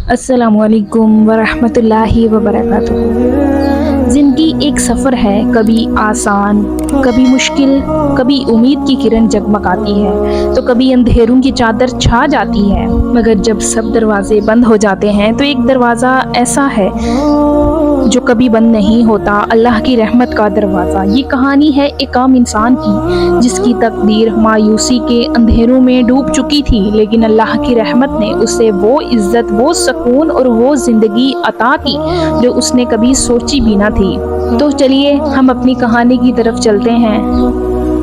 السلام علیکم ورحمۃ اللہ وبرکاتہ۔ زندگی ایک سفر ہے، کبھی آسان، کبھی مشکل، کبھی امید کی کرن جگمگاتی ہے تو کبھی اندھیروں کی چادر چھا جاتی ہے، مگر جب سب دروازے بند ہو جاتے ہیں تو ایک دروازہ ایسا ہے جو کبھی بند نہیں ہوتا، اللہ کی رحمت کا دروازہ۔ یہ کہانی ہے ایک عام انسان کی جس کی تقدیر مایوسی کے اندھیروں میں ڈوب چکی تھی، لیکن اللہ کی رحمت نے اسے وہ عزت، وہ سکون اور وہ زندگی عطا کی جو اس نے کبھی سوچی بھی نہ تھی۔ تو چلیے ہم اپنی کہانی کی طرف چلتے ہیں۔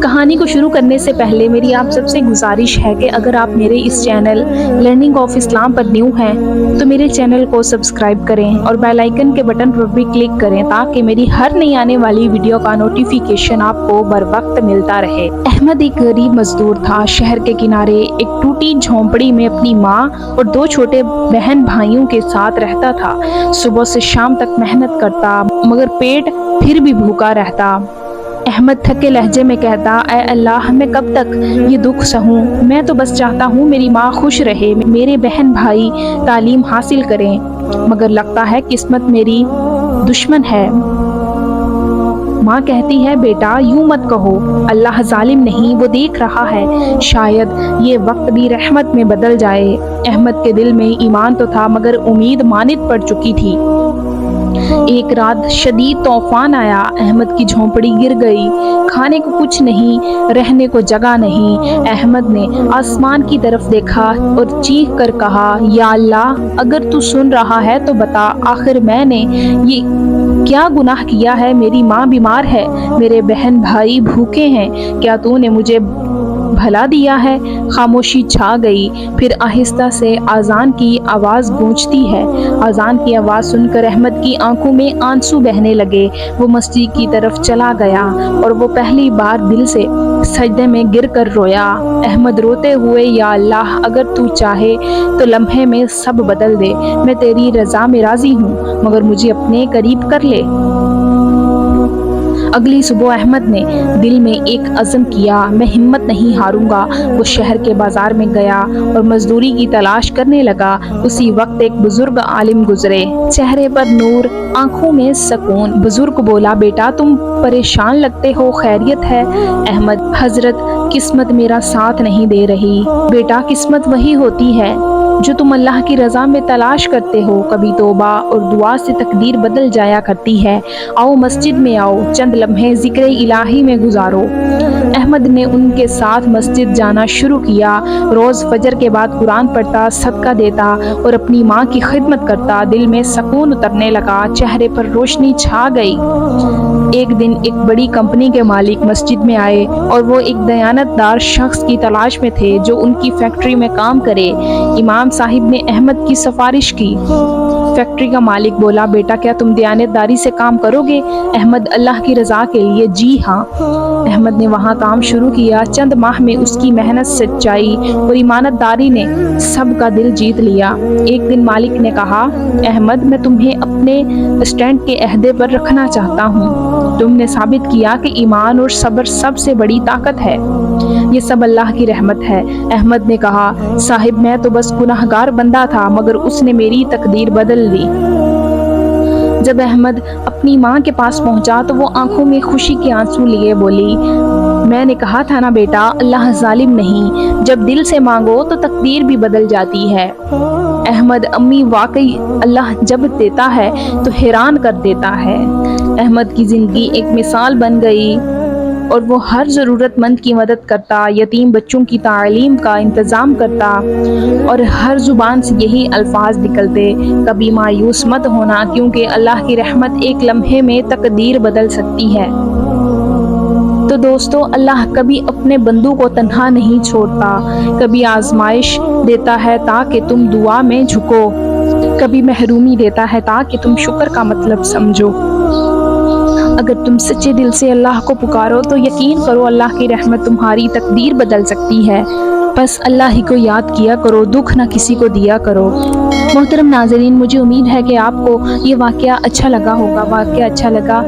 کہانی کو شروع کرنے سے پہلے میری آپ سب سے گزارش ہے کہ اگر آپ میرے اس چینل لرننگ آف اسلام پر نیو ہیں تو میرے چینل کو سبسکرائب کریں اور بیل آئیکن کے بٹن پر بھی کلک کریں تاکہ میری ہر نئی آنے والی ویڈیو کا نوٹیفیکیشن آپ کو بر وقت ملتا رہے۔ احمد ایک غریب مزدور تھا، شہر کے کنارے ایک ٹوٹی جھونپڑی میں اپنی ماں اور دو چھوٹے بہن بھائیوں کے ساتھ رہتا تھا۔ صبح سے شام تک محنت کرتا مگر پیٹ پھر بھی بھوکا رہتا۔ احمد تھکے لہجے میں کہتا، اے اللہ، میں کب تک یہ دکھ سہوں؟ میں تو بس چاہتا ہوں میری ماں خوش رہے، میرے بہن بھائی تعلیم حاصل کریں، مگر لگتا ہے قسمت میری دشمن ہے۔ ماں کہتی ہے، بیٹا یوں مت کہو، اللہ ظالم نہیں، وہ دیکھ رہا ہے، شاید یہ وقت بھی رحمت میں بدل جائے۔ احمد کے دل میں ایمان تو تھا مگر امید مانت پڑ چکی تھی۔ ایک رات شدید طوفان آیا، احمد کی جھونپڑی گر گئی، کھانے کو کچھ نہیں، رہنے کو جگہ نہیں۔ احمد نے آسمان کی طرف دیکھا اور چیخ کر کہا، یا اللہ، اگر تو سن رہا ہے تو بتا، آخر میں نے یہ کیا گناہ کیا ہے؟ میری ماں بیمار ہے، میرے بہن بھائی بھوکے ہیں، کیا تو نے مجھے بھلا دیا ہے؟ خاموشی چھا گئی، پھر آہستہ سے اذان کی آواز گونجتی ہے۔ اذان کی آواز سن کر احمد کی آنکھوں میں آنسو بہنے لگے۔ وہ مسجد کی طرف چلا گیا اور وہ پہلی بار دل سے سجدے میں گر کر رویا۔ احمد روتے ہوئے، یا اللہ، اگر تو چاہے تو لمحے میں سب بدل دے، میں تیری رضا میں راضی ہوں، مگر مجھے اپنے قریب کر لے۔ اگلی صبح احمد نے دل میں ایک عزم کیا، میں ہمت نہیں ہاروں گا۔ وہ شہر کے بازار میں گیا اور مزدوری کی تلاش کرنے لگا۔ اسی وقت ایک بزرگ عالم گزرے، چہرے پر نور، آنکھوں میں سکون۔ بزرگ بولا، بیٹا تم پریشان لگتے ہو، خیریت ہے؟ احمد، حضرت، قسمت میرا ساتھ نہیں دے رہی۔ بیٹا، قسمت وہی ہوتی ہے جو تم اللہ کی رضا میں تلاش کرتے ہو، کبھی توبہ اور دعا سے تقدیر بدل جایا کرتی ہے۔ آؤ مسجد میں آؤ، چند لمحے ذکر الہی میں گزارو۔ احمد نے ان کے ساتھ مسجد جانا شروع کیا، روز فجر کے بعد قرآن پڑھتا، صدقہ دیتا اور اپنی ماں کی خدمت کرتا۔ دل میں سکون اترنے لگا، چہرے پر روشنی چھا گئی۔ ایک دن ایک بڑی کمپنی کے مالک مسجد میں آئے اور وہ ایک دیانت دار شخص کی تلاش میں تھے جو ان کی فیکٹری میں کام کرے۔ امام صاحب نے احمد کی سفارش کی۔ فیکٹری کا مالک بولا، بیٹا کیا تم دیانت داری سے کام کرو گے؟ احمد، اللہ کی رضا کے لیے، جی ہاں۔ احمد نے وہاں کام شروع کیا۔ چند ماہ میں اس کی محنت، سچائی اور ایمانت داری نے سب کا دل جیت لیا۔ ایک دن مالک نے کہا، احمد، میں تمہیں اپنے اسٹینڈ کے عہدے پر رکھنا چاہتا ہوں۔ تم نے ثابت کیا کہ ایمان اور صبر سب سے بڑی طاقت ہے، یہ سب اللہ کی رحمت ہے۔ احمد نے کہا، صاحب، میں تو بس گناہگار بندہ تھا مگر اس نے میری تقدیر بدل دی۔ جب احمد اپنی ماں کے پاس پہنچا تو وہ آنکھوں میں خوشی کے آنسو لیے بولی، میں نے کہا تھا نا بیٹا، اللہ ظالم نہیں، جب دل سے مانگو تو تقدیر بھی بدل جاتی ہے۔ احمد، امی، واقعی اللہ جب دیتا ہے تو حیران کر دیتا ہے۔ احمد کی زندگی ایک مثال بن گئی اور وہ ہر ضرورت مند کی مدد کرتا، یتیم بچوں کی تعلیم کا انتظام کرتا اور ہر زبان سے یہی الفاظ نکلتے، کبھی مایوس مت ہونا کیونکہ اللہ کی رحمت ایک لمحے میں تقدیر بدل سکتی ہے۔ تو دوستو، اللہ کبھی اپنے بندوں کو تنہا نہیں چھوڑتا، کبھی آزمائش دیتا ہے تاکہ تم دعا میں جھکو، کبھی محرومی دیتا ہے تاکہ تم شکر کا مطلب سمجھو۔ اگر تم سچے دل سے اللہ کو پکارو تو یقین کرو اللہ کی رحمت تمہاری تقدیر بدل سکتی ہے۔ بس اللہ ہی کو یاد کیا کرو، دکھ نہ کسی کو دیا کرو۔ محترم ناظرین، مجھے امید ہے کہ آپ کو یہ واقعہ اچھا لگا ہوگا۔